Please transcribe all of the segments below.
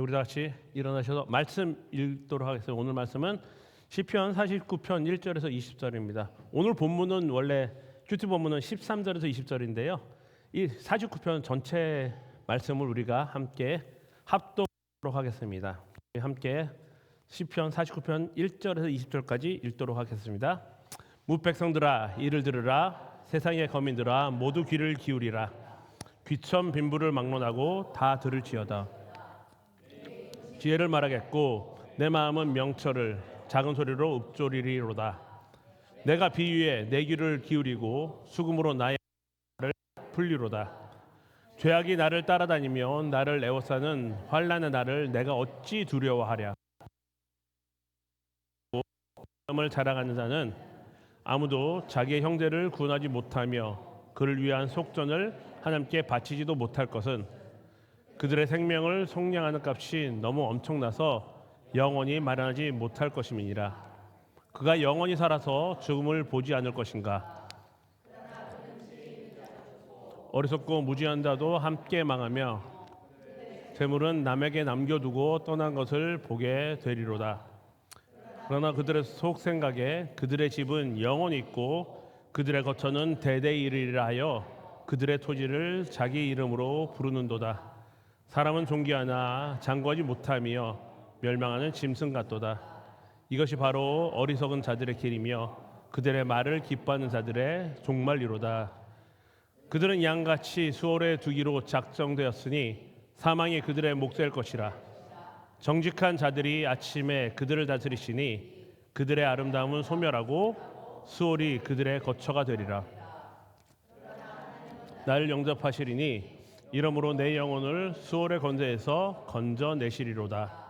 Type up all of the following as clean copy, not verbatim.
우리 다 같이 일어나셔서 말씀 읽도록 하겠습니다. 오늘 말씀은 시편 49편 1절에서 20절입니다. 오늘 본문은 원래 큐티 본문은 13절에서 20절인데요. 이 49편 전체 말씀을 우리가 함께 합독하도록 하겠습니다. 함께 시편 49편 1절에서 20절까지 읽도록 하겠습니다. 무백성들아 이를 들으라, 세상의 거민들아 모두 귀를 기울이라. 귀천 빈부를 막론하고 다 들을지어다. 지혜를 말하겠고 내 마음은 명철을 작은 소리로 읊조리리로다. 내가 비유에 내 귀를 기울이고 수금으로 나의 말을 풀리로다. 죄악이 나를 따라다니며 나를 애워싸는 환난의 날을 내가 어찌 두려워하랴. 을 자랑하는 자는 아무도 자기의 형제를 구원하지 못하며 그를 위한 속전을 하나님께 바치지도 못할 것은 그들의 생명을 속량하는 값이 너무 엄청나서 영원히 마련하지 못할 것임이니라. 그가 영원히 살아서 죽음을 보지 않을 것인가. 어리석고 무지한 자도 함께 망하며 재물은 남에게 남겨두고 떠난 것을 보게 되리로다. 그러나 그들의 속 생각에 그들의 집은 영원히 있고 그들의 거처는 대대에 이르리라 하여 그들의 토지를 자기 이름으로 부르는도다. 사람은 존귀하나 장구하지 못하며 멸망하는 짐승 같도다. 이것이 바로 어리석은 자들의 길이며 그들의 말을 기뻐하는 자들의 종말이로다. 그들은 양같이 수월에 두기로 작정되었으니 사망이 그들의 몫될 것이라. 정직한 자들이 아침에 그들을 다스리시니 그들의 아름다움은 소멸하고 수월이 그들의 거처가 되리라. 나를 영접하시리니 이러므로 내 영혼을 수월의 건재에서 건져내시리로다.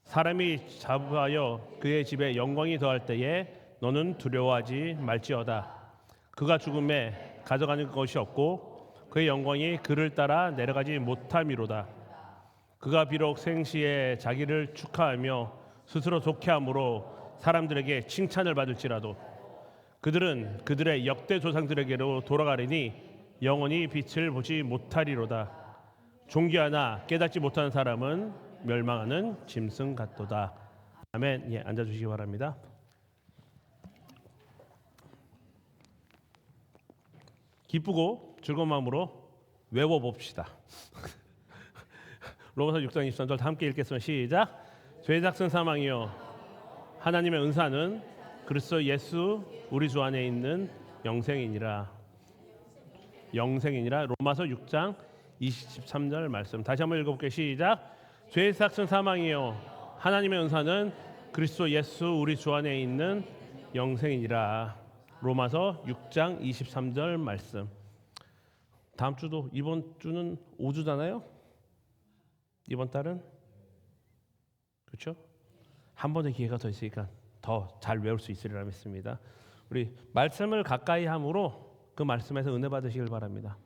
사람이 자부하여 그의 집에 영광이 더할 때에 너는 두려워하지 말지어다. 그가 죽음에 가져가는 것이 없고 그의 영광이 그를 따라 내려가지 못함이로다. 그가 비록 생시에 자기를 축하하며 스스로 독해함으로 사람들에게 칭찬을 받을지라도 그들은 그들의 역대 조상들에게로 돌아가리니 영원히 빛을 보지 못하리로다. 존귀하나 깨닫지 못하는 사람은 멸망하는 짐승 같도다. 아멘. 예, 앉아주시기 바랍니다. 기쁘고 즐거운 마음으로 외워봅시다. 로마서 6장 23절 함께 읽겠습니다. 시작. 죄작은 사망이요 하나님의 은사는 그리스도 예수 우리 주 안에 있는 영생이니라. 영생이니라. 로마서 6장 23절 말씀 다시 한번 읽어볼게요. 시작. 죄의 삭은 사망이요 하나님의 은사는 그리스도 예수 우리 주 안에 있는 영생이니라. 로마서 6장 23절 말씀. 다음 주도 이번 주는 5주잖아요. 이번 달은 그렇죠? 한 번의 기회가 더 있으니까 더 잘 외울 수 있으리라 믿습니다. 우리 말씀을 가까이 함으로 그 말씀에서 은혜 받으시길 바랍니다.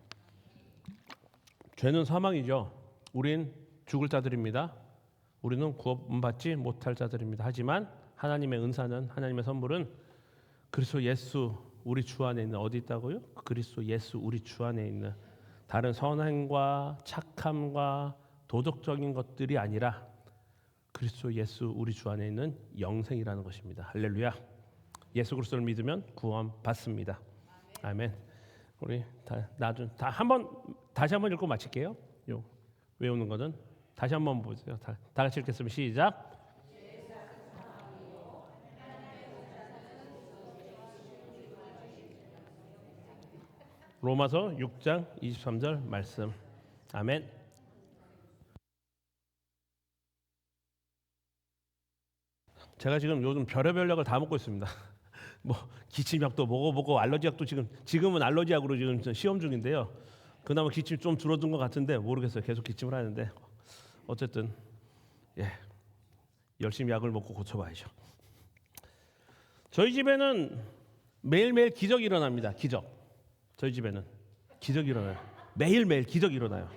죄는 사망이죠. 우린 죽을 자들입니다. 우리는 구원받지 못할 자들입니다. 하지만 하나님의 은사는, 하나님의 선물은 그리스도 예수 우리 주 안에 있는, 어디 있다고요? 그리스도 예수 우리 주 안에 있는 다른 선행과 착함과 도덕적인 것들이 아니라 그리스도 예수 우리 주 안에 있는 영생이라는 것입니다. 할렐루야. 예수 그리스도를 믿으면 구원 받습니다. 아멘. 우리 다시 한번 읽고 마칠게요. 요 외우는 거는 다시 한번 보세요. 다 같이 읽겠습니다. 시작. 로마서 6장 23절 말씀. 아멘. 제가 지금 요즘 별의별 약을 다 먹고 있습니다. 뭐 기침약도 먹어보고 알러지약도 지금은 알러지약으로 지금 시험 중인데요. 그나마 기침 좀 줄어든 것 같은데 모르겠어요. 계속 기침을 하는데 어쨌든 열심히 약을 먹고 고쳐봐야죠. 저희 집에는 매일매일 기적이 일어납니다. 기적. 저희 집에는 기적이 일어나요. 매일매일 기적이 일어나요.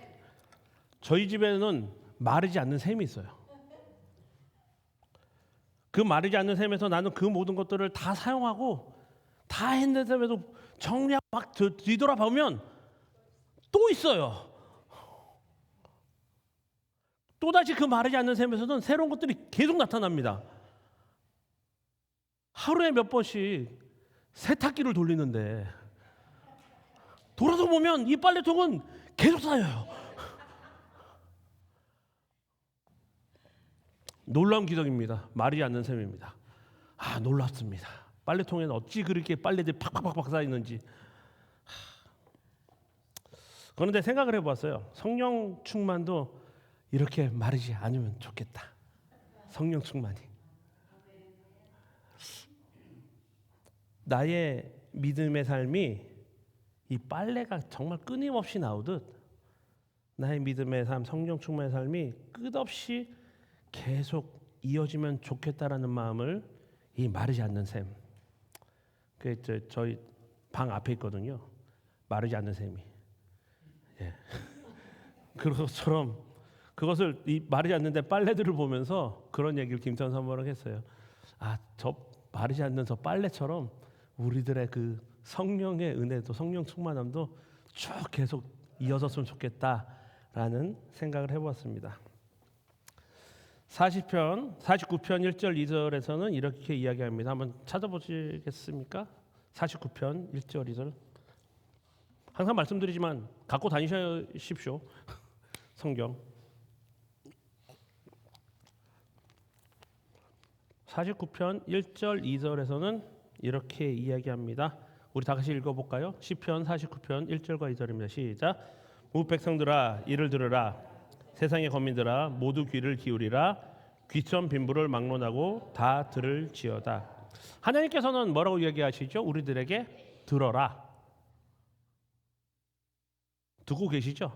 저희 집에는 마르지 않는 샘이 있어요. 그 마르지 않는 샘에서 나는 그 모든 것들을 다 사용하고 다 했는데도 정리하고 막 뒤돌아보면 또 있어요. 또다시 그 마르지 않는 셈에서는 새로운 것들이 계속 나타납니다. 하루에 몇 번씩 세탁기를 돌리는데 돌아서 보면 이 빨래통은 계속 쌓여요. 놀라운 기적입니다. 마르지 않는 셈입니다. 놀랍습니다. 빨래통에는 어찌 그렇게 빨래들이 팍팍팍 쌓이는지. 그런데 생각을 해보았어요. 성령 충만도 이렇게 마르지 않으면 좋겠다. 성령 충만이. 나의 믿음의 삶이 이 빨래가 정말 끊임없이 나오듯 나의 믿음의 삶, 성령 충만의 삶이 끝없이 계속 이어지면 좋겠다라는 마음을 이 마르지 않는 셈. 그 저희 방 앞에 있거든요. 마르지 않는 셈이. 예. 그것처럼 그것을 이 마르지 않는데 빨래들을 보면서 그런 얘기를 김천 선배랑 했어요. 저 마르지 않는 저 빨래처럼 우리들의 그 성령의 은혜도 성령 충만함도 쭉 계속 이어졌으면 좋겠다라는 생각을 해보았습니다. 40편 49편 1절 2절에서는 이렇게 이야기합니다. 한번 찾아보시겠습니까? 49편 1절 2절. 항상 말씀드리지만 갖고 다니십시오. 성경 49편 1절 2절에서는 이렇게 이야기합니다. 우리 다 같이 읽어볼까요? 시편 49편 1절과 2절입니다. 시작. 무 백성들아 이를 들으라. 세상의 거민들아 모두 귀를 기울이라. 귀천 빈부를 막론하고 다 들을지어다. 하나님께서는 뭐라고 이야기하시죠? 우리들에게 들어라. 듣고 계시죠?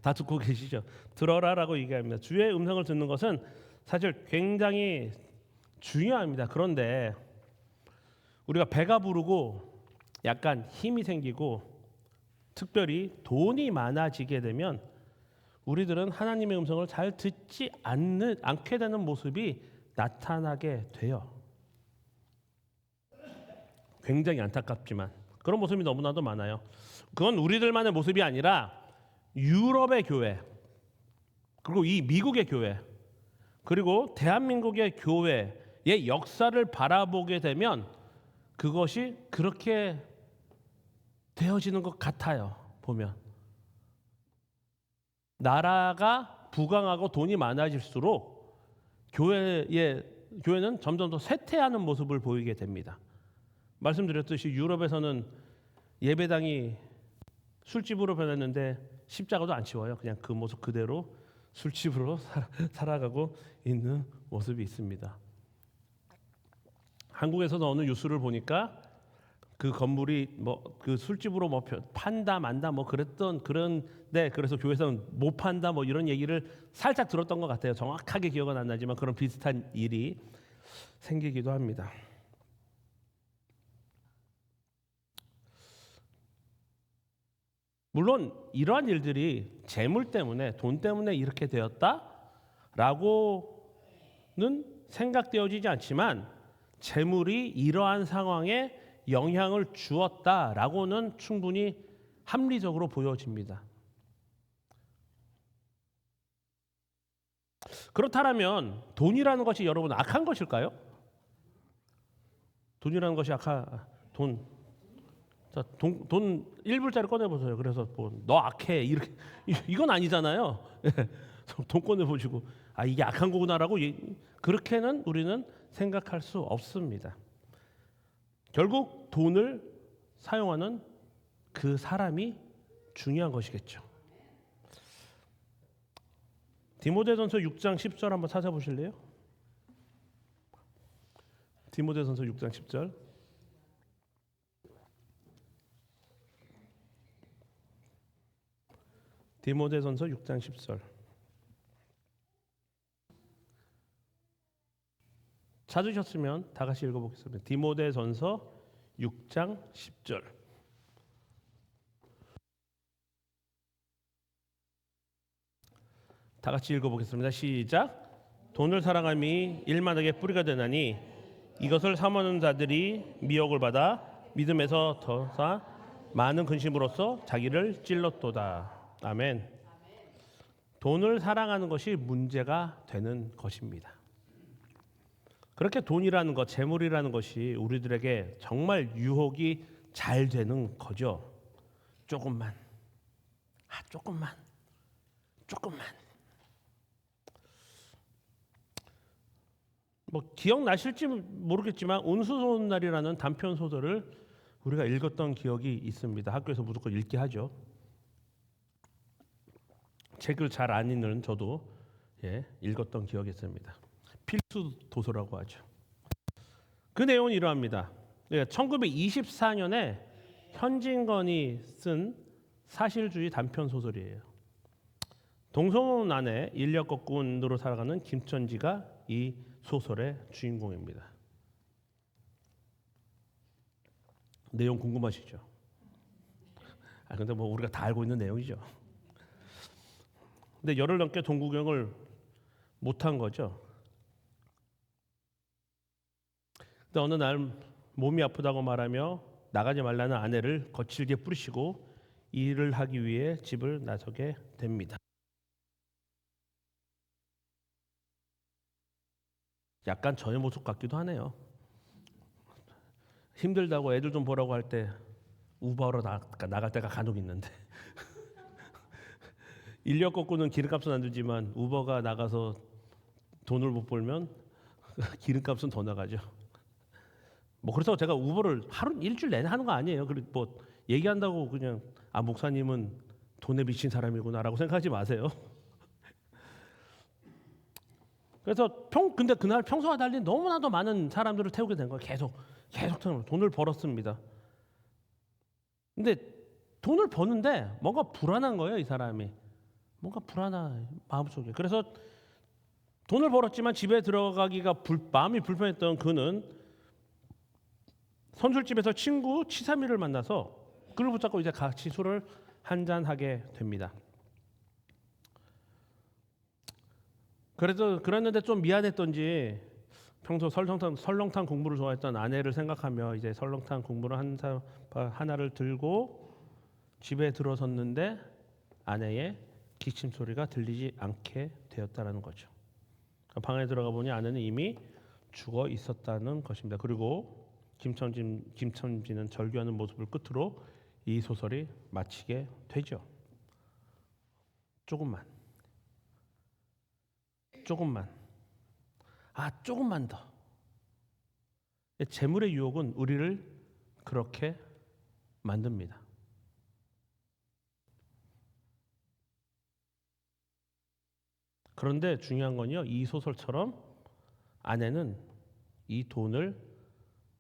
다 듣고 계시죠? 들어라라고 얘기합니다. 주의 음성을 듣는 것은 사실 굉장히 중요합니다. 그런데 우리가 배가 부르고 약간 힘이 생기고 특별히 돈이 많아지게 되면 우리들은 하나님의 음성을 잘 듣지 않게 되는 모습이 나타나게 돼요. 굉장히 안타깝지만 그런 모습이 너무나도 많아요. 그건 우리들만의 모습이 아니라 유럽의 교회, 그리고 이 미국의 교회, 그리고 대한민국의 교회의 역사를 바라보게 되면 그것이 그렇게 되어지는 것 같아요. 보면 나라가 부강하고 돈이 많아질수록 교회는 점점 더 쇠퇴하는 모습을 보이게 됩니다. 말씀드렸듯이 유럽에서는 예배당이 술집으로 변했는데 십자가도 안 치워요. 그냥 그 모습 그대로 술집으로 살아가고 있는 모습이 있습니다. 한국에서도 어느 뉴스를 보니까 그 건물이 그 술집으로 판다 만다 그런데 그래서 교회에서는 못 판다 이런 얘기를 살짝 들었던 것 같아요. 정확하게 기억은 안 나지만 그런 비슷한 일이 생기기도 합니다. 물론 이러한 일들이 재물 때문에 돈 때문에 이렇게 되었다라고는 생각되어지지 않지만 재물이 이러한 상황에 영향을 주었다라고는 충분히 합리적으로 보여집니다. 그렇다면 돈이라는 것이 여러분 악한 것일까요? 돈이라는 것이 돈 1불짜리 꺼내보세요. 그래서 너 악해 이렇게 이건 아니잖아요. 돈 꺼내보시고 이게 악한 거구나라고 그렇게는 우리는 생각할 수 없습니다. 결국 돈을 사용하는 그 사람이 중요한 것이겠죠. 디모데전서 6장 10절 한번 찾아보실래요? 디모데전서 6장 10절. 디모데전서 6장 10절. 찾으셨으면 다 같이 읽어보겠습니다. 디모데전서 6장 10절. 다 같이 읽어보겠습니다. 시작. 돈을 사랑함이 일만하게 뿌리가 되나니 이것을 사모하는 자들이 미혹을 받아 믿음에서 더사 많은 근심으로써 자기를 찔렀도다. 아멘. 돈을 사랑하는 것이 문제가 되는 것입니다. 그렇게 돈이라는 것, 재물이라는 것이 우리들에게 정말 유혹이 잘 되는 거죠. 조금만, 조금만. 뭐 기억나실지 모르겠지만 운수좋은 날이라는 단편 소설을 우리가 읽었던 기억이 있습니다. 학교에서 무조건 읽게 하죠. 책을 잘 안 읽는 저도 읽었던 기억이 있습니다. 필수 도서라고 하죠. 그 내용은 이러합니다. 1924년에 현진건이 쓴 사실주의 단편 소설이에요. 동성혼 안에 인력 거꾼으로 살아가는 김천지가 이 소설의 주인공입니다. 내용 궁금하시죠? 근데 뭐 우리가 다 알고 있는 내용이죠. 근데 열흘 넘게 동구경을 못한 거죠. 근데 어느 날 몸이 아프다고 말하며 나가지 말라는 아내를 거칠게 뿌리치고 일을 하기 위해 집을 나서게 됩니다. 약간 저의 모습 같기도 하네요. 힘들다고 애들 좀 보라고 할 때 우버하러 나갈 때가 간혹 있는데 인력 거꾸는 기름값은 안 들지만 우버가 나가서 돈을 못 벌면 기름값은 더 나가죠. 뭐 그래서 제가 우버를 하루 일주일 내내 하는 거 아니에요. 그리고 뭐 얘기한다고 그냥 목사님은 돈에 미친 사람이구나라고 생각하지 마세요. 그래서 근데 그날 평소와 달리 너무나도 많은 사람들을 태우게 된 거예요. 계속 돈을 벌었습니다. 근데 돈을 버는데 뭔가 불안한 거예요, 이 사람이. 뭔가 불안한 마음속에. 그래서 돈을 벌었지만 집에 들어가기가 마음이 불편했던 그는 선술집에서 친구 치삼이를 만나서 그를 붙잡고 이제 같이 술을 한잔하게 됩니다. 그랬는데 좀 미안했던지 평소 설렁탕 국물을 좋아했던 아내를 생각하며 이제 설렁탕 국물을 하나를 들고 집에 들어섰는데 아내의 기침 소리가 들리지 않게 되었다는 거죠. 방에 들어가 보니 아내는 이미 죽어 있었다는 것입니다. 그리고 김천지는 절규하는 모습을 끝으로 이 소설이 마치게 되죠. 조금만, 조금만 더. 재물의 유혹은 우리를 그렇게 만듭니다. 그런데 중요한 건요, 이 소설처럼 아내는 이 돈을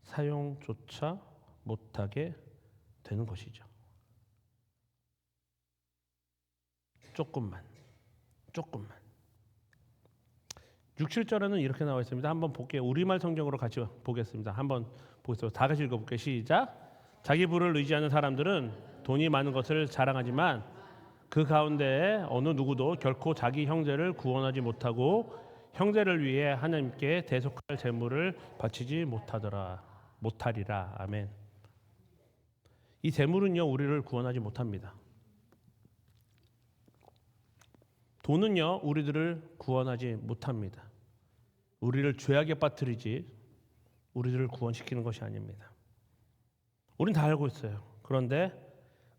사용조차 못하게 되는 것이죠. 조금만. 6, 7절에는 이렇게 나와 있습니다. 한번 볼게요. 우리말 성경으로 같이 보겠습니다. 한번 보겠습니다. 다 같이 읽어볼게요. 시작. 자기 부를 의지하는 사람들은 돈이 많은 것을 자랑하지만 그 가운데 어느 누구도 결코 자기 형제를 구원하지 못하고 형제를 위해 하나님께 대속할 재물을 바치지 못하리라. 아멘. 이 재물은요, 우리를 구원하지 못합니다. 돈은요, 우리들을 구원하지 못합니다. 우리를 죄악에 빠뜨리지 우리들을 구원시키는 것이 아닙니다. 우린 다 알고 있어요. 그런데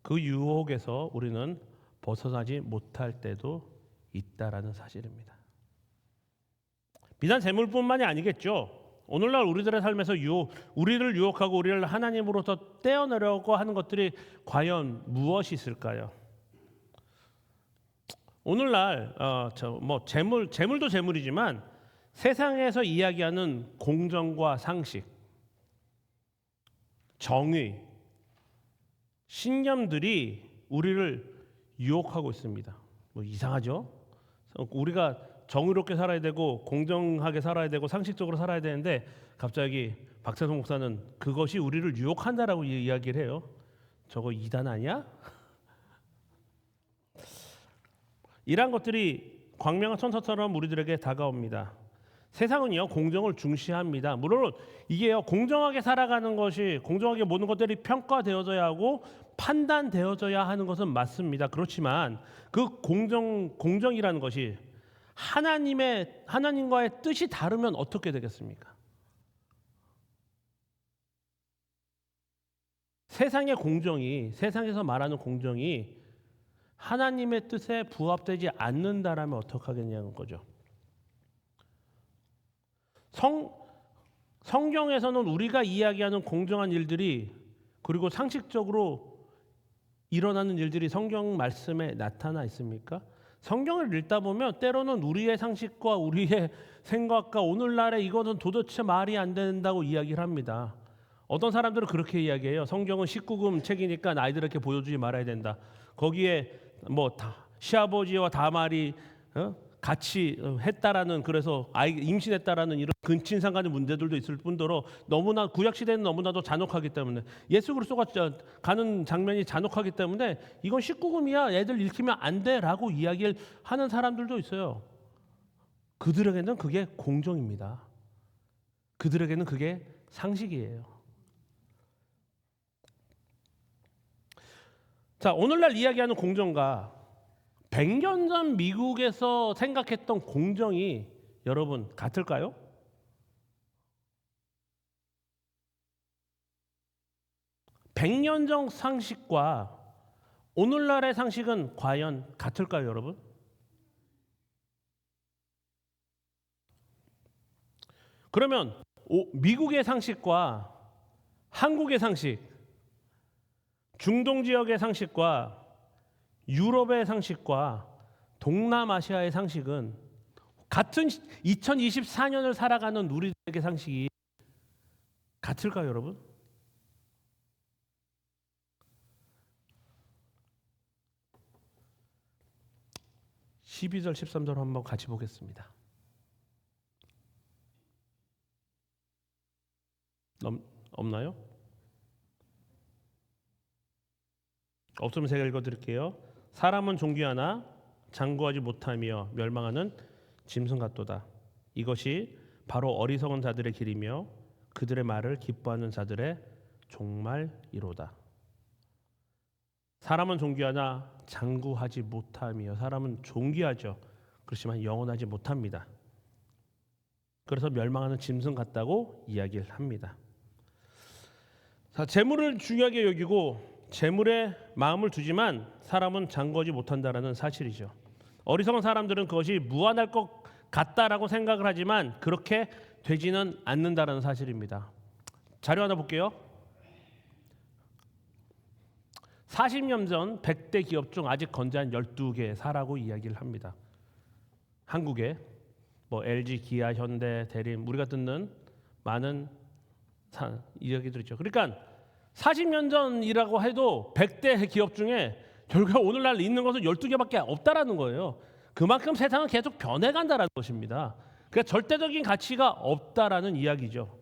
그 유혹에서 우리는 벗어나지 못할 때도 있다라는 사실입니다. 비단 재물뿐만이 아니겠죠. 오늘날 우리들의 삶에서 우리를 유혹하고 우리를 하나님으로부터 떼어내려고 하는 것들이 과연 무엇이 있을까요? 오늘날 재물도 재물이지만 세상에서 이야기하는 공정과 상식, 정의, 신념들이 우리를 유혹하고 있습니다. 이상하죠? 우리가 정의롭게 살아야 되고 공정하게 살아야 되고 상식적으로 살아야 되는데 갑자기 박찬성 목사는 그것이 우리를 유혹한다라고 이야기를 해요. 저거 이단 아니야? 이러한 것들이 광명한 천사처럼 우리들에게 다가옵니다. 세상은요, 공정을 중시합니다. 물론 이게요, 공정하게 살아가는 것이, 공정하게 모든 것들이 평가되어져야 하고 판단되어져야 하는 것은 맞습니다. 그렇지만 그 공정이라는 것이 하나님과의 뜻이 다르면 어떻게 되겠습니까? 세상에서 말하는 공정이 하나님의 뜻에 부합되지 않는다라면 어떡하겠냐는 거죠. 성경에서는 우리가 이야기하는 공정한 일들이, 그리고 상식적으로 일어나는 일들이 성경 말씀에 나타나 있습니까? 성경을 읽다 보면 때로는 우리의 상식과 우리의 생각과 오늘날에 이거는 도대체 말이 안 된다고 이야기를 합니다. 어떤 사람들은 그렇게 이야기해요. 성경은 19금 책이니까 아이들에게 보여주지 말아야 된다. 거기에 시아버지와 다말이 같이 했다라는, 그래서 아이 임신했다라는 이런 근친상간의 문제들도 있을 뿐더러 너무나 구약 시대는 너무나도 잔혹하기 때문에, 예수 그리스도가 가는 장면이 잔혹하기 때문에 이건 19금이야, 애들 읽히면 안 돼라고 이야기를 하는 사람들도 있어요. 그들에게는 그게 공정입니다. 그들에게는 그게 상식이에요. 자, 오늘날 이야기하는 공정과 100년 전 미국에서 생각했던 공정이 여러분 같을까요? (100년) 전 상식과 오늘날의 상식은 과연 같을까요, 여러분? 그러면 미국의 상식과 한국의 상식, 중동 지역의 상식과 유럽의 상식과 동남아시아의 상식은, 같은 2024년을 살아가는 우리들에게 상식이 같을까요, 여러분? (12절) (13절) 한번 같이 보겠습니다. 없나요? 없으면 제가 읽어드릴게요. 사람은 존귀하나 장구하지 못하며 멸망하는 짐승 같도다. 이것이 바로 어리석은 자들의 길이며 그들의 말을 기뻐하는 자들의 종말이로다. 사람은 존귀하나 장구하지 못하며, 사람은 존귀하죠. 그렇지만 영원하지 못합니다. 그래서 멸망하는 짐승 같다고 이야기를 합니다. 자, 재물을 중요하게 여기고 재물에 마음을 두지만 사람은 장구하지 못한다라는 사실이죠. 어리석은 사람들은 그것이 무한할 것 같다라고 생각을 하지만 그렇게 되지는 않는다라는 사실입니다. 자료 하나 볼게요. 40년 전 100대 기업 중 아직 건재한 12개사라고 이야기를 합니다. 한국에 LG, 기아, 현대, 대림, 우리가 듣는 많은 이야기들 있죠. 그러니까 40년 전이라고 해도 100대 기업 중에 결국 오늘날 있는 것은 12개밖에 없다라는 거예요. 그만큼 세상은 계속 변해간다라는 것입니다. 그러니까 절대적인 가치가 없다라는 이야기죠.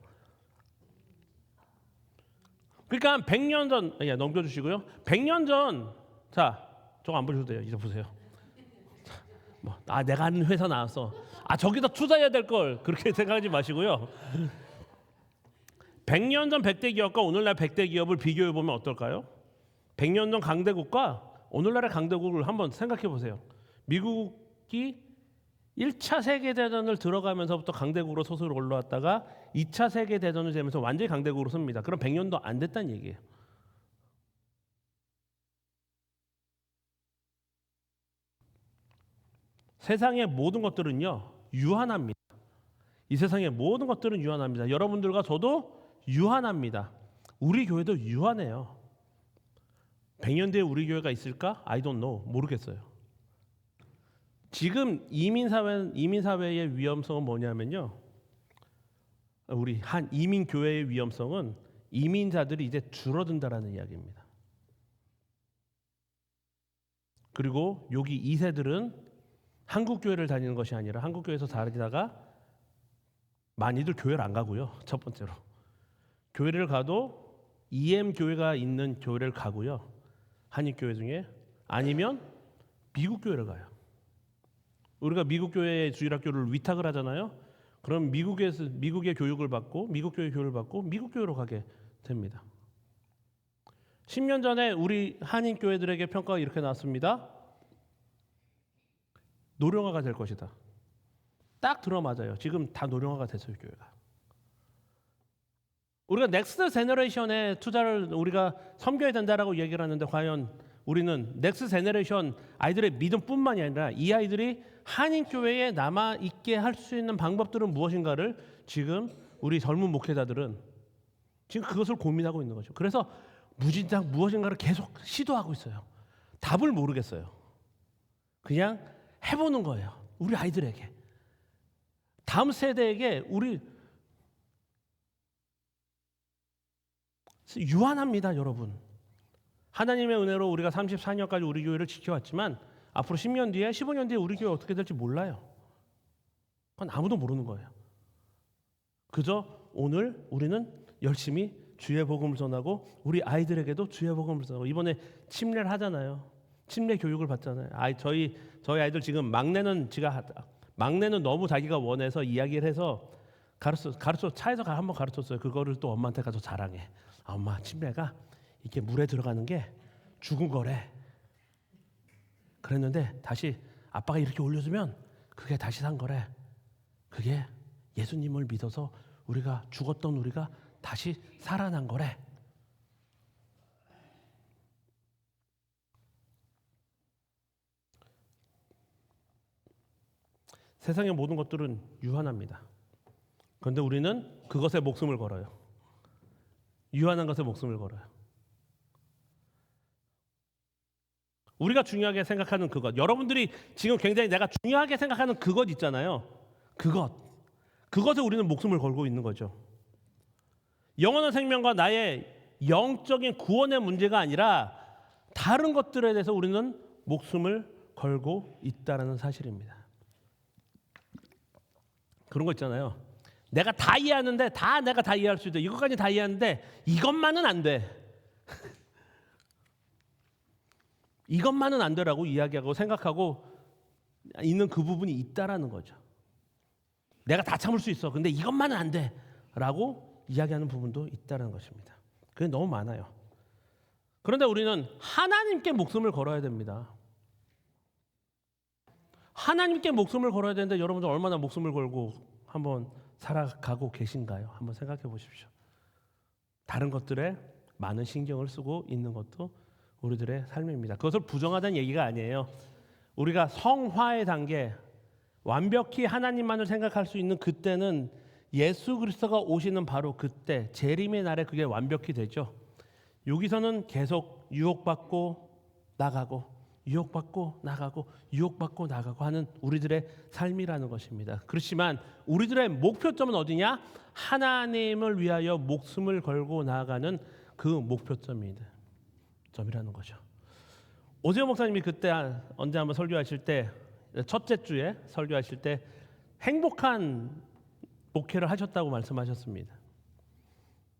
그러니까 100년 전, 넘겨주시고요. 100년 전, 자, 저거 안 보셔도 돼요. 이제 보세요. 내가 아는 회사 나왔어. 저기다 투자해야 될 걸, 그렇게 생각하지 마시고요. 100년 전 100대 기업과 오늘날 100대 기업을 비교해 보면 어떨까요? 100년 전 강대국과 오늘날의 강대국을 한번 생각해 보세요. 미국이 1차 세계대전을 들어가면서부터 강대국으로 스스로 올라왔다가 2차 세계대전을 되면서 완전히 강대국으로 섭니다. 그럼 100년도 안 됐다는 얘기예요. 세상의 모든 것들은요, 유한합니다. 이 세상의 모든 것들은 유한합니다. 여러분들과 저도 유한합니다. 우리 교회도 유한해요. 100년 뒤에 우리 교회가 있을까? I don't know. 모르겠어요. 지금 이민사회의 위험성은 뭐냐면요, 우리 한 이민교회의 위험성은 이민자들이 이제 줄어든다라는 이야기입니다. 그리고 여기 2세들은 한국교회를 다니는 것이 아니라 한국교회에서 다니다가 많이들 교회를 안 가고요. 첫 번째로 교회를 가도 EM교회가 있는 교회를 가고요. 한인교회 중에, 아니면 미국 교회를 가요. 우리가 미국 교회의 주일학교를 위탁을 하잖아요. 그럼 미국의 교육을 받고 미국 교회 교육을 받고 미국 교회로 가게 됩니다. 10년 전에 우리 한인 교회들에게 평가가 이렇게 나왔습니다. 노령화가 될 것이다. 딱 들어맞아요. 지금 다 노령화가 됐어요, 교회가. 우리가 넥스트 제너레이션에 투자를 우리가 섬겨야 된다라고 얘기를 하는데, 과연 우리는 넥스트 제너레이션 아이들의 믿음뿐만이 아니라 이 아이들이 한인 교회에 남아 있게 할 수 있는 방법들은 무엇인가를 지금 우리 젊은 목회자들은 지금 그것을 고민하고 있는 거죠. 그래서 무진장 무엇인가를 계속 시도하고 있어요. 답을 모르겠어요. 그냥 해보는 거예요. 우리 아이들에게, 다음 세대에게 우리 유한합니다, 여러분. 하나님의 은혜로 우리가 34년까지 우리 교회를 지켜왔지만 앞으로 10년 뒤에 15년 뒤에 우리 교회 어떻게 될지 몰라요. 그건 아무도 모르는 거예요. 그저 오늘 우리는 열심히 주의 복음을 전하고 우리 아이들에게도 주의 복음을 전하고, 이번에 침례를 하잖아요. 침례 교육을 받잖아요. 저희 아이들 지금 막내는 너무 자기가 원해서 이야기를 해서 가르쳐 차에서 한번 가르쳤어요. 그거를 또 엄마한테 가서 자랑해. 엄마, 침례가 이렇게 물에 들어가는 게 죽은 거래. 그랬는데 다시 아빠가 이렇게 올려주면 그게 다시 산 거래. 그게 예수님을 믿어서 우리가 죽었던 우리가 다시 살아난 거래. 세상의 모든 것들은 유한합니다. 그런데 우리는 그것에 목숨을 걸어요. 유한한 것에 목숨을 걸어요. 우리가 중요하게 생각하는 그것, 여러분들이 지금 굉장히 내가 중요하게 생각하는 그것 있잖아요. 그것에 우리는 목숨을 걸고 있는 거죠. 영원한 생명과 나의 영적인 구원의 문제가 아니라 다른 것들에 대해서 우리는 목숨을 걸고 있다는 사실입니다. 그런 거 있잖아요. 내가 다 이해하는데 내가 다 이해할 수 있다. 이것까지 다 이해하는데 이것만은 안 돼. 이것만은 안 되라고 이야기하고 생각하고 있는 그 부분이 있다라는 거죠. 내가 다 참을 수 있어. 근데 이것만은 안 돼라고 이야기하는 부분도 있다는 것입니다. 그게 너무 많아요. 그런데 우리는 하나님께 목숨을 걸어야 됩니다. 하나님께 목숨을 걸어야 되는데 여러분들 얼마나 목숨을 걸고 한번 살아가고 계신가요? 한번 생각해 보십시오. 다른 것들에 많은 신경을 쓰고 있는 것도 우리들의 삶입니다. 그것을 부정하다는 얘기가 아니에요. 우리가 성화의 단계, 완벽히 하나님만을 생각할 수 있는 그때는 예수 그리스도가 오시는 바로 그때, 재림의 날에 그게 완벽히 되죠. 여기서는 계속 유혹받고 나가고 하는 우리들의 삶이라는 것입니다. 그렇지만 우리들의 목표점은 어디냐? 하나님을 위하여 목숨을 걸고 나아가는 그 목표점이라는 거죠. 오재호 목사님이 그때 언제 한번 설교하실 때, 첫째 주에 설교하실 때 행복한 목회를 하셨다고 말씀하셨습니다.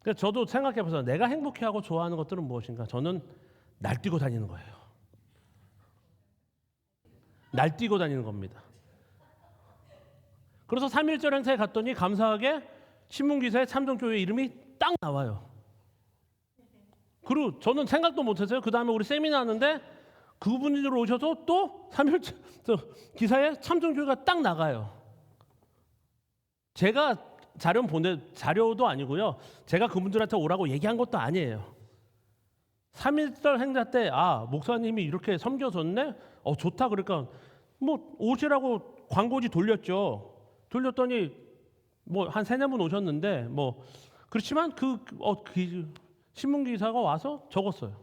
그래서 저도 생각해보세요. 내가 행복해하고 좋아하는 것들은 무엇인가? 저는 날뛰고 다니는 거예요. 날뛰고 다니는 겁니다. 그래서 3.1절 행사에 갔더니 감사하게 신문기사에 참정교회 이름이 딱 나와요. 그리고 저는 생각도 못했어요. 그 다음에 우리 세미나 하는데 그분들이 오셔서 또 3.1절 기사에 참정교회가 딱 나가요. 제가 자료도 아니고요. 제가 그분들한테 오라고 얘기한 것도 아니에요. 3.1절 행사 때 목사님이 이렇게 섬겨줬네? 좋다. 그러니까 뭐 오시라고 광고지 돌렸죠. 돌렸더니 뭐 한 3-4분 오셨는데 뭐 그렇지만 그 신문 기사가 와서 적었어요.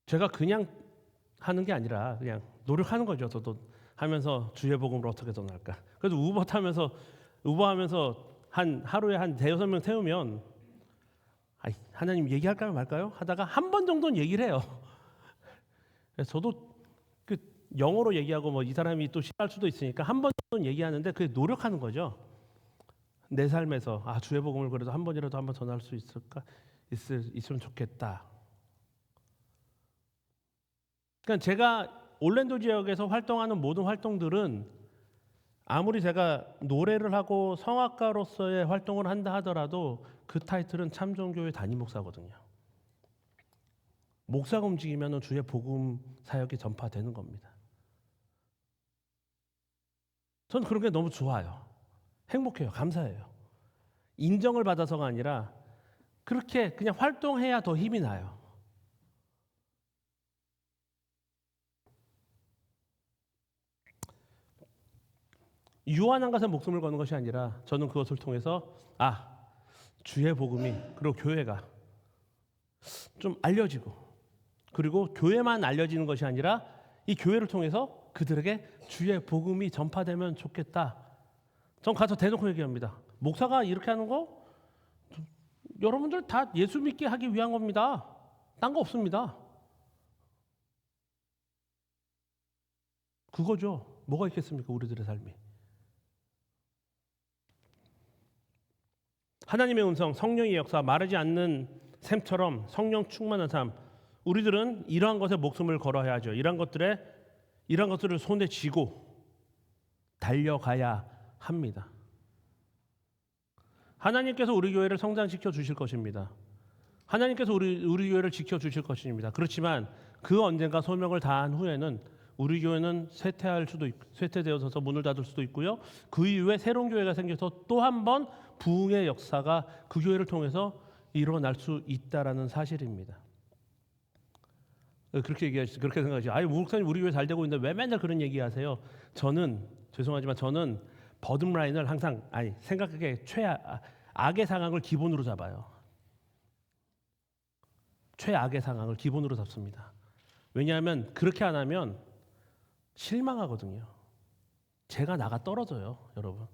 제가 그냥 하는 게 아니라 그냥 노력하는 거죠. 저도 하면서 주의 복음을 어떻게 전할까. 그래서 우버하면서 한 하루에 한 5-6명 태우면 하나님 얘기할까요 말까요? 하다가 한 번 정도는 얘기를 해요. 그래서 저도 영어로 얘기하고 뭐 이 사람이 또 싫어할 수도 있으니까 한 번 정도는 얘기하는데 그게 노력하는 거죠. 내 삶에서 주의 복음을 그래도 한 번이라도 한번 전할 수 있으면 좋겠다. 그러니까 제가 올랜도 지역에서 활동하는 모든 활동들은 아무리 제가 노래를 하고 성악가로서의 활동을 한다 하더라도 그 타이틀은 참정교회 담임 목사거든요. 목사가 움직이면 주의 복음 사역이 전파되는 겁니다. 저는 그런 게 너무 좋아요. 행복해요. 감사해요. 인정을 받아서가 아니라 그렇게 그냥 활동해야 더 힘이 나요. 유한 한 것에 목숨을 거는 것이 아니라 저는 그것을 통해서 주의 복음이 그리고 교회가 좀 알려지고 그리고 교회만 알려지는 것이 아니라 이 교회를 통해서 그들에게 주의 복음이 전파되면 좋겠다. 전 가서 대놓고 얘기합니다. 목사가 이렇게 하는 거 여러분들 다 예수 믿게 하기 위한 겁니다. 딴 거 없습니다. 그거죠. 뭐가 있겠습니까? 우리들의 삶이. 하나님의 음성, 성령의 역사, 마르지 않는 샘처럼 성령 충만한 삶. 우리들은 이러한 것에 목숨을 걸어야죠. 이러한 것들을 손에 쥐고 달려가야 합니다. 하나님께서 우리 교회를 성장시켜 주실 것입니다. 하나님께서 우리 교회를 지켜 주실 것입니다. 그렇지만 그 언젠가 소명을 다한 후에는 우리 교회는 쇠퇴되어서 문을 닫을 수도 있고요. 그 이후에 새로운 교회가 생겨서 또 한 번 부흥의 역사가 그 교회를 통해서 일어날 수 있다라는 사실입니다. 그렇게 생각하시죠. 목사님 우리 교회 잘 되고 있는데 왜 맨날 그런 얘기하세요? 저는 죄송하지만 저는 버듬라인을 항상 생각하기에 최악의 상황을 기본으로 잡아요. 최악의 상황을 기본으로 잡습니다. 왜냐하면 그렇게 안 하면 실망하거든요. 제가 나가 떨어져요, 여러분.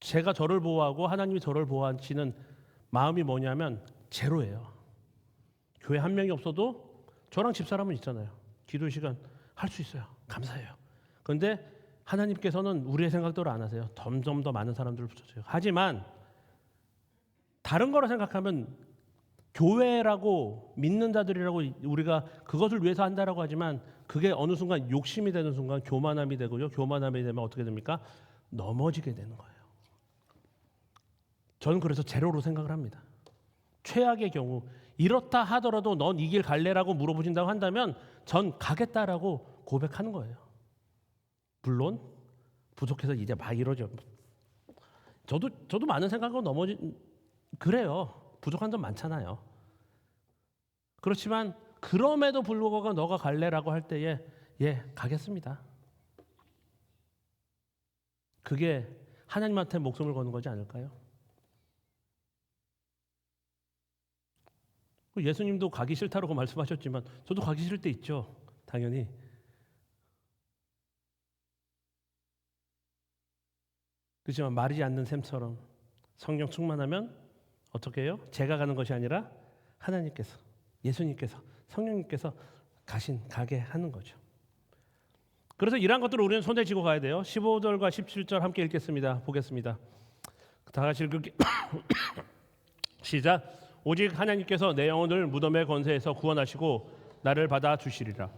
제가 저를 보호하고 하나님이 저를 보호하시는 마음이 뭐냐면 제로예요. 교회 한 명이 없어도 저랑 집사람은 있잖아요. 기도 시간 할 수 있어요. 감사해요. 그런데 하나님께서는 우리의 생각대로 안 하세요. 점점 더 많은 사람들을 붙여줘요. 하지만 다른 거로 생각하면 교회라고 믿는 자들이라고 우리가 그것을 위해서 한다라고 하지만 그게 어느 순간 욕심이 되는 순간 교만함이 되고요. 교만함이 되면 어떻게 됩니까? 넘어지게 되는 거예요. 저는 그래서 제로로 생각을 합니다. 최악의 경우 이렇다 하더라도 넌 이 길 갈래라고 물어보신다고 한다면 전 가겠다라고 고백하는 거예요. 물론 부족해서 이제 막 이러죠. 저도 많은 생각하고 그래요. 부족한 점 많잖아요. 그렇지만 그럼에도 불구하고 너가 갈래라고 할 때에 가겠습니다. 그게 하나님한테 목숨을 거는 거지 않을까요? 예수님도 가기 싫다라고 말씀하셨지만 저도 가기 싫을 때 있죠. 당연히. 그렇지만 마르지 않는 샘처럼 성령 충만하면 어떻게 해요? 제가 가는 것이 아니라 하나님께서, 예수님께서, 성령님께서 가게 하는 거죠. 그래서 이러한 것들을 우리는 손에 쥐고 가야 돼요. 15절과 17절 함께 읽겠습니다. 보겠습니다. 다 같이 읽을게요. 시작. 오직 하나님께서 내 영혼을 무덤의 권세에서 구원하시고 나를 받아 주시리라.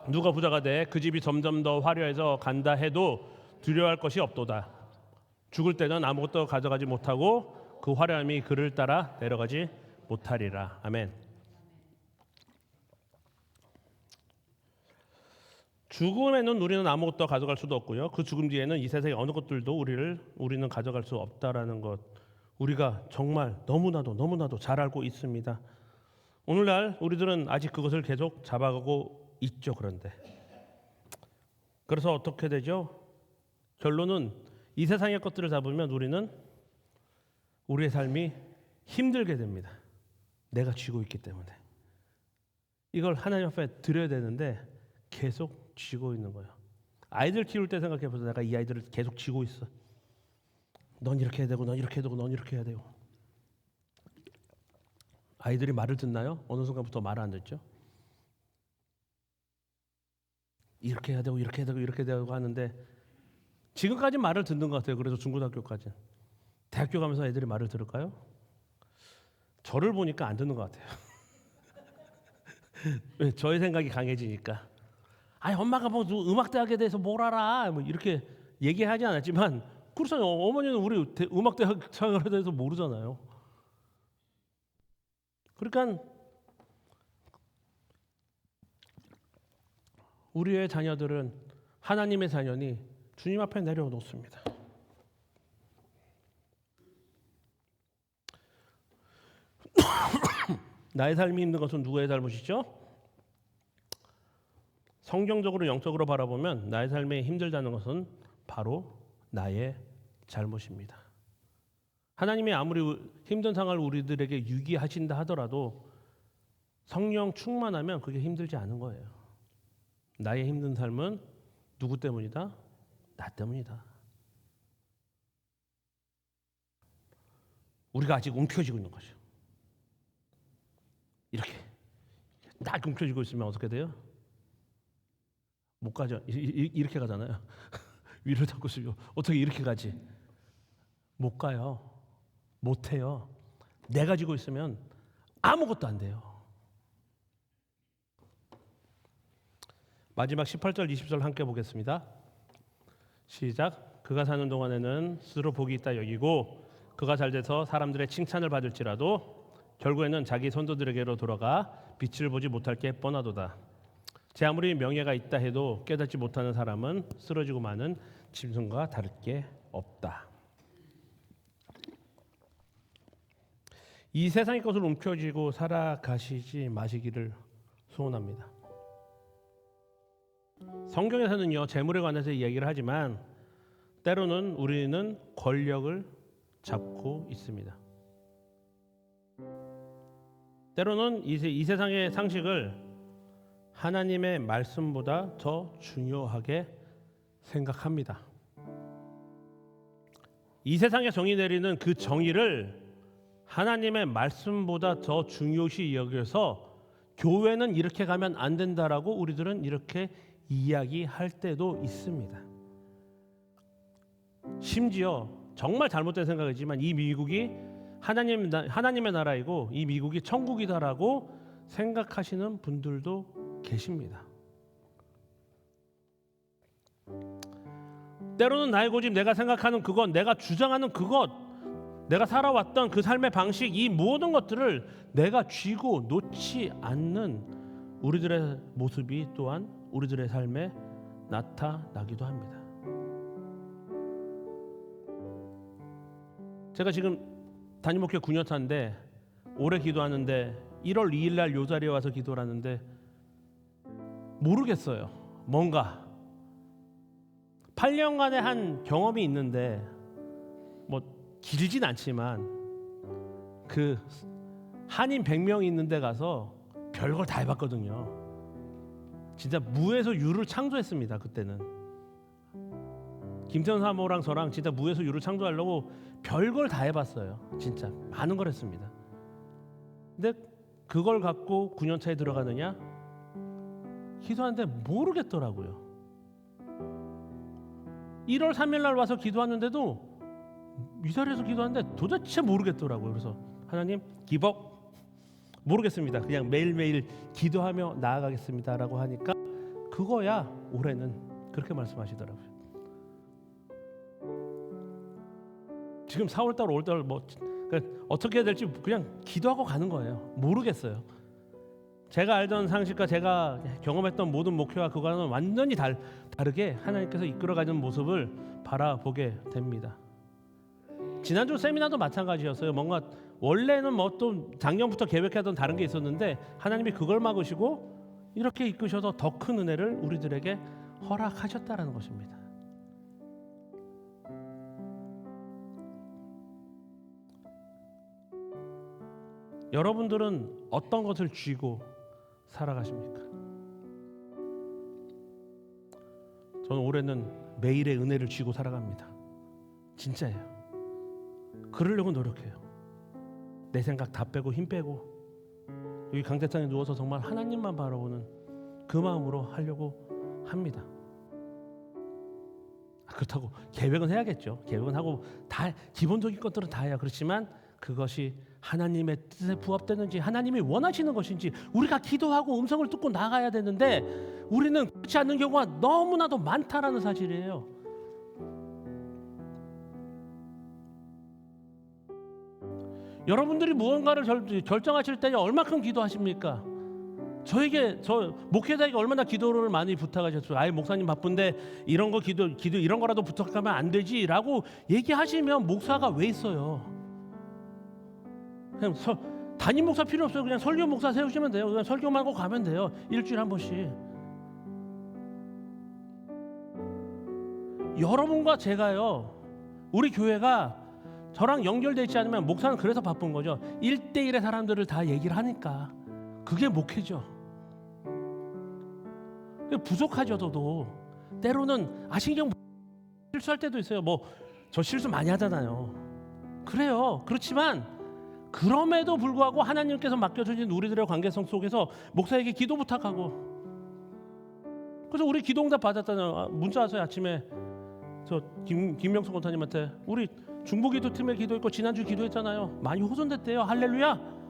누가 부자가 돼 그 집이 점점 더 화려해져 간다 해도 두려워할 것이 없도다. 죽을 때는 아무것도 가져가지 못하고 그 화려함이 그를 따라 내려가지 못하리라. 아멘. 죽음에는 우리는 아무것도 가져갈 수도 없고요. 그 죽음 뒤에는 이 세상의 어느 것들도 우리는 가져갈 수 없다라는 것, 우리가 정말 너무나도 잘 알고 있습니다. 오늘날 우리들은 아직 그것을 계속 잡아가고 있죠. 그래서 어떻게 되죠? 결론은 이 세상의 것들을 잡으면 우리는 우리의 삶이 힘들게 됩니다. 내가 쥐고 있기 때문에. 이걸 하나님 앞에 드려야 되는데 계속 쥐고 있는 거예요. 아이들 키울 때 생각해보세요. 내가 이 아이들을 계속 쥐고 있어. 넌 이렇게 해야 되고 넌 이렇게 해야 되고 넌 이렇게 해야 되고. 아이들이 말을 듣나요? 어느 순간부터 말을 안 듣죠. 이렇게 해야 되고 이렇게 해야 되고 이렇게 해야 되고 하는데 지금까지 말을 듣는 것 같아요. 그래서 중고등학교까지. 대학교 가면서 애들이 말을 들을까요? 저를 보니까 안 듣는 것 같아요. 저의 생각이 강해지니까. 아니 엄마가 뭐 음악대학에 대해서 뭘 알아? 뭐 이렇게 얘기하지 않았지만 그렇잖아요. 어머니는 우리 음악대학 생활에 대해서 모르잖아요. 그러니까 우리의 자녀들은 하나님의 자녀니 주님 앞에 내려놓습니다. 나의 삶이 힘든 것은 누구의 잘못이죠? 성경적으로 영적으로 바라보면 나의 삶이 힘들다는 것은 바로 나의 잘못입니다. 하나님이 아무리 힘든 상황을 우리들에게 유기하신다 하더라도 성령 충만하면 그게 힘들지 않은 거예요. 나의 힘든 삶은 누구 때문이다? 나 때문이다. 우리가 아직 움켜쥐고 있는 거죠. 이렇게 딱 움켜쥐고 있으면 어떻게 돼요? 못 가죠. 이렇게 가잖아요. 위를 잡고 있으면 어떻게 이렇게 가지? 못 가요. 못 해요. 내가 지고 있으면 아무것도 안 돼요. 마지막 18절 20절 함께 보겠습니다. 시작. 그가 사는 동안에는 스스로 복이 있다 여기고 그가 잘 돼서 사람들의 칭찬을 받을지라도 결국에는 자기 선조들에게로 돌아가 빛을 보지 못할 게 뻔하도다. 제 아무리 명예가 있다 해도 깨닫지 못하는 사람은 쓰러지고 마는 짐승과 다를 게 없다. 이 세상의 것을 움켜쥐고 살아가시지 마시기를 소원합니다. 성경에서는요 재물에 관해서 이야기를 하지만 때로는 우리는 권력을 잡고 있습니다. 때로는 이 세상의 상식을 하나님의 말씀보다 더 중요하게 생각합니다. 이 세상에 정의 내리는 그 정의를 하나님의 말씀보다 더 중요시 여겨서 교회는 이렇게 가면 안 된다라고 우리들은 이렇게 이야기할 때도 있습니다. 심지어 정말 잘못된 생각이지만 이 미국이 하나님의 나라이고 이 미국이 천국이다라고 생각하시는 분들도 계십니다. 때로는 나의 고집, 내가 생각하는 그것, 내가 주장하는 그것, 내가 살아왔던 그 삶의 방식, 이 모든 것들을 내가 쥐고 놓지 않는 우리들의 모습이 또한 우리들의 삶에 나타나기도 합니다. 제가 지금 담임목회 9년 차인데 올해 기도하는데 1월 2일 날 요 자리에 와서 기도를 하는데 모르겠어요. 뭔가 8년간의 한 경험이 있는데 뭐 길진 않지만 그 한인 100명이 있는 데 가서 별걸 다 해봤거든요. 진짜 무에서 유를 창조했습니다. 그때는 김태현 사모랑 저랑 진짜 무에서 유를 창조하려고 별걸 다 해봤어요. 진짜 많은 걸 했습니다. 근데 그걸 갖고 9년 차에 들어가느냐? 기도하는데 모르겠더라고요. 1월 3일 날 와서 기도하는데도 이 자리에서 기도하는데 도대체 모르겠더라고요. 그래서 하나님 기복 모르겠습니다. 그냥 매일매일 기도하며 나아가겠습니다라고 하니까 그거야 올해는 그렇게 말씀하시더라고요. 지금 4월달 5월달 뭐 어떻게 해야 될지 그냥 기도하고 가는 거예요. 모르겠어요. 제가 알던 상식과 제가 경험했던 모든 목표와 그거는 완전히 다르게 하나님께서 이끌어가는 모습을 바라보게 됩니다. 지난주 세미나도 마찬가지였어요. 뭔가 원래는 뭐 또 작년부터 계획하던 다른 게 있었는데 하나님이 그걸 막으시고 이렇게 이끄셔서 더 큰 은혜를 우리들에게 허락하셨다라는 것입니다. 여러분들은 어떤 것을 쥐고 살아가십니까? 저는 올해는 매일의 은혜를 쥐고 살아갑니다. 진짜예요. 그러려고 노력해요. 내 생각 다 빼고 힘 빼고 여기 강대상에 누워서 정말 하나님만 바라보는 그 마음으로 하려고 합니다. 그렇다고 계획은 해야겠죠. 계획은 하고 다 기본적인 것들은 다 해야 그렇지만 그것이 하나님의 뜻에 부합되는지, 하나님이 원하시는 것인지 우리가 기도하고 음성을 듣고 나가야 되는데 우리는 그렇지 않는 경우가 너무나도 많다라는 사실이에요. 여러분들이 무언가를 결정하실 때 얼마큼 기도하십니까? 저 목회자에게 얼마나 기도를 많이 부탁하셨어요. 아예 목사님 바쁜데 이런 거 기도 이런 거라도 부탁하면 안 되지라고 얘기하시면 목사가 왜 있어요? 그냥 담임 목사 필요 없어요. 그냥 설교 목사 세우시면 돼요. 그냥 설교만 하고 가면 돼요. 일주일에 한 번씩. 여러분과 제가요, 우리 교회가 저랑 연결되어 있지 않으면 목사는 그래서 바쁜 거죠. 1대1의 사람들을 다 얘기를 하니까. 그게 목회죠. 부족하죠. 저도 때로는 신경 실수할 때도 있어요. 저 실수 많이 하잖아요. 그래요. 그렇지만 그럼에도 불구하고 하나님께서 맡겨주신 우리들의 관계성 속에서 목사에게 기도 부탁하고, 그래서 우리 기도응답 받았잖아요. 문자 왔어요. 아침에 저 김명수 권사님한테 우리 중보기도팀에 기도했고 지난주 기도했잖아요. 많이 호전됐대요. 할렐루야.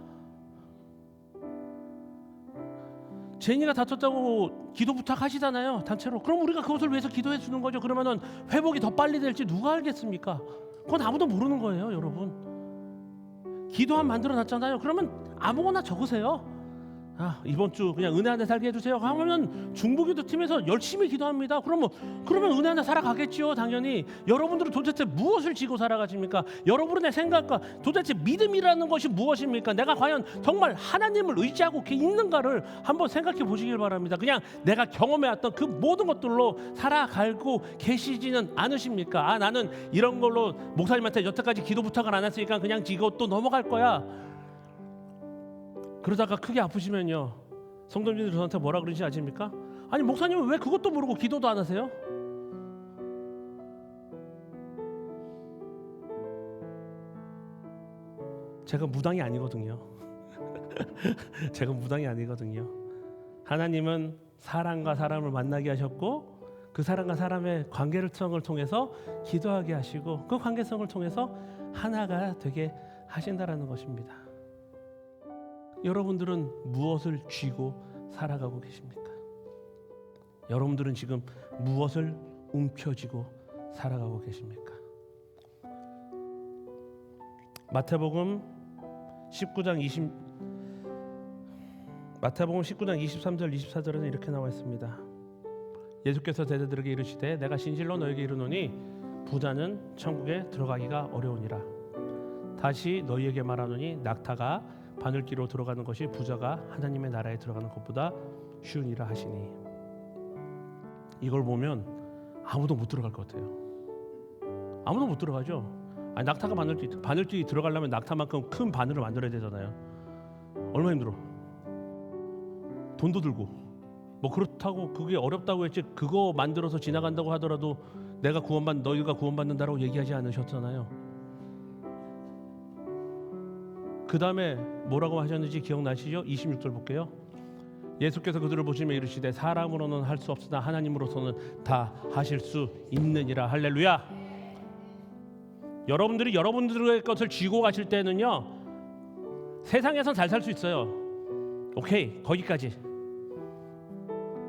제니가 다쳤다고 기도 부탁하시잖아요. 단체로. 그럼 우리가 그것을 위해서 기도해 주는 거죠. 그러면은 회복이 더 빨리 될지 누가 알겠습니까? 그건 아무도 모르는 거예요, 여러분. 기도함 만들어 놨잖아요. 그러면 아무거나 적으세요. 이번 주 그냥 은혜 안에 살게 해주세요 하면 중보기도 팀에서 열심히 기도합니다. 그러면 은혜 안에 살아가겠지요. 당연히. 여러분들은 도대체 무엇을 지고 살아가십니까? 여러분의 생각과 도대체 믿음이라는 것이 무엇입니까? 내가 과연 정말 하나님을 의지하고 있는가를 한번 생각해 보시길 바랍니다. 그냥 내가 경험해왔던 그 모든 것들로 살아가고 계시지는 않으십니까? 나는 이런 걸로 목사님한테 여태까지 기도 부탁을 안 했으니까 그냥 지고 또 넘어갈 거야. 그러다가 크게 아프시면요, 성도님들이 저한테 뭐라 그러는지 아십니까? 아니 목사님은 왜 그것도 모르고 기도도 안 하세요? 제가 무당이 아니거든요. 제가 무당이 아니거든요. 하나님은 사람과 사람을 만나게 하셨고 그 사람과 사람의 관계성을 통해서 기도하게 하시고 그 관계성을 통해서 하나가 되게 하신다라는 것입니다. 여러분들은 무엇을 쥐고 살아가고 계십니까? 여러분들은 지금 무엇을 움켜쥐고 살아가고 계십니까? 마태복음 19장 23절 24절에는 이렇게 나와 있습니다. 예수께서 대대들에게 이르시되 내가 진실로 너에게 이르노니 부자는 천국에 들어가기가 어려우니라. 다시 너희에게 말하노니 낙타가 바늘기로 들어가는 것이 부자가 하나님의 나라에 들어가는 것보다 쉬우니라 하시니. 이걸 보면 아무도 못 들어갈 것 같아요. 아무도 못 들어가죠. 낙타가 바늘기 들어가려면 낙타만큼 큰 바늘을 만들어야 되잖아요. 얼마나 힘들어. 돈도 들고. 그렇다고 그게 어렵다고 했지 그거 만들어서 지나간다고 하더라도 너희가 구원받는다라고 얘기하지 않으셨잖아요. 그 다음에 뭐라고 하셨는지 기억나시죠? 26절 볼게요. 예수께서 그들을 보시며 이르시되 사람으로는 할 수 없으나 하나님으로서는 다 하실 수 있느니라. 할렐루야. 여러분들이 여러분들의 것을 쥐고 가실 때는요, 세상에선 잘 살 수 있어요. 오케이, 거기까지.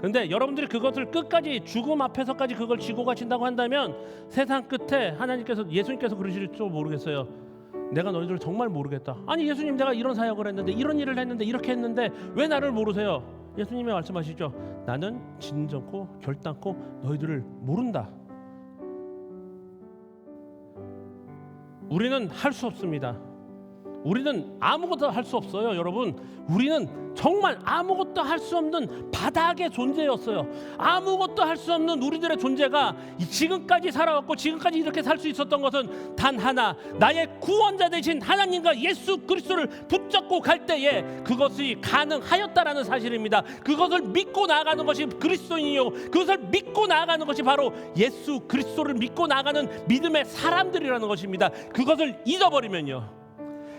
근데 여러분들이 그것을 끝까지 죽음 앞에서까지 그걸 쥐고 가신다고 한다면 세상 끝에 예수님께서 그러실지 모르겠어요. 내가 너희들을 정말 모르겠다. 아니 예수님, 내가 이런 사역을 했는데 이런 일을 했는데 이렇게 했는데 왜 나를 모르세요? 예수님이 말씀하시죠. 나는 진정코 결단코 너희들을 모른다. 우리는 할 수 없습니다. 우리는 아무것도 할 수 없어요. 여러분, 우리는 정말 아무것도 할 수 없는 바닥의 존재였어요. 아무것도 할 수 없는 우리들의 존재가 지금까지 살아왔고 지금까지 이렇게 살 수 있었던 것은 단 하나, 나의 구원자 되신 하나님과 예수 그리스도를 붙잡고 갈 때에 그것이 가능하였다라는 사실입니다. 그것을 믿고 나아가는 것이 그리스도인이요, 그것을 믿고 나아가는 것이 바로 예수 그리스도를 믿고 나아가는 믿음의 사람들이라는 것입니다. 그것을 잊어버리면요,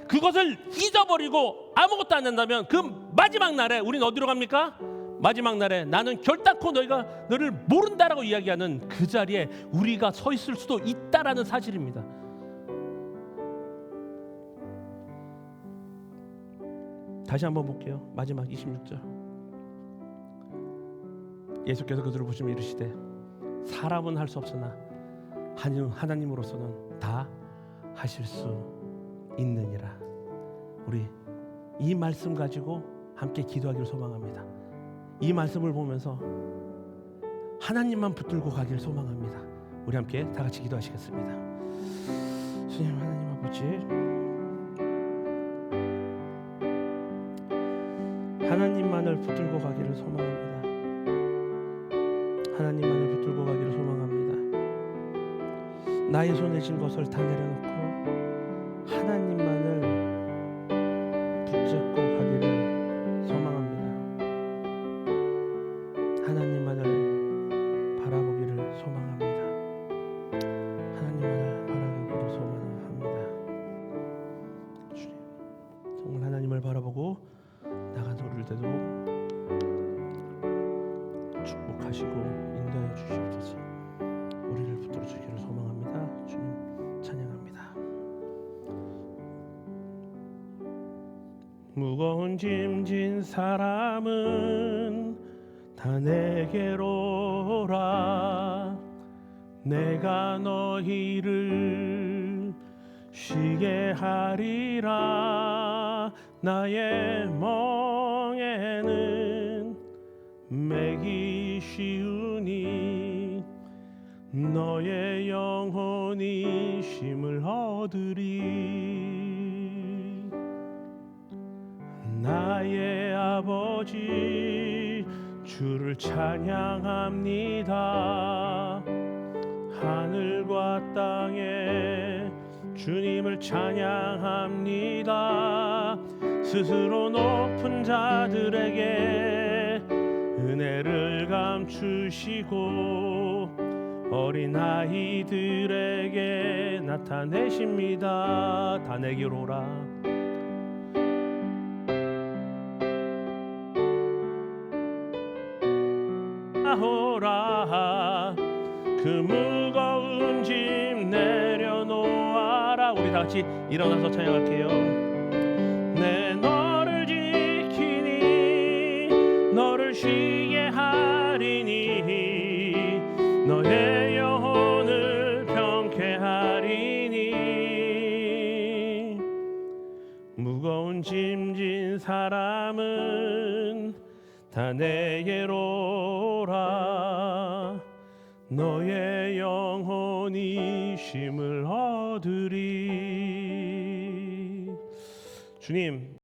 그것을 잊어버리고 아무것도 안 한다면 그 마지막 날에 우리는 어디로 갑니까? 마지막 날에 나는 결단코 너를 모른다라고 이야기하는 그 자리에 우리가 서 있을 수도 있다라는 사실입니다. 다시 한번 볼게요. 마지막 26절. 예수께서 그들을 보시며 이르시되 사람은 할 수 없으나 하나님으로서는 다 하실 수 있느니라. 우리 이 말씀 가지고 함께 기도하기를 소망합니다. 이 말씀을 보면서 하나님만 붙들고 가기를 소망합니다. 우리 함께 다 같이 기도하시겠습니다. 주님 하나님 아버지, 하나님만을 붙들고 가기를 소망합니다. 하나님만을 붙들고 가기를 소망합니다. 나의 손에 쥔 것을 다 내려놓고 하나님만을 붙잡고 가기를 소망합니다. 하나님만을 바라보기를 소망합니다. 하나님만을 바라보기를 소망합니다. 주님, 정말 하나님을 바라보고 나간 소리를 되도록 축복하시고 인도하여 주시옵소서. 우리를 붙들어 주기를 소망합니다. 주님 찬양합니다. 무거운 짐진 사람은 다 내게로 오라. 내가 너희를 쉬게 하리라. 나의 멍에는 매기 쉬우니 너의 영혼이 쉼을 얻으리. 나의 아버지 주를 찬양합니다. 하늘과 땅에 주님을 찬양합니다. 스스로 높은 자들에게 은혜를 감추시고 어린 아이들에게 나타내십니다. 다 내게로 오라. 오라. 그 무거운 짐 내려놓아라. 우리 다같이 일어나서 찬양할게요. 내 너를 지키니 너를 쉬게 하리니 너의 영혼을 평쾌하리니. 무거운 짐진 사람은 다 내게로 오라. 너의 영혼이 쉼을 얻으리. 주님,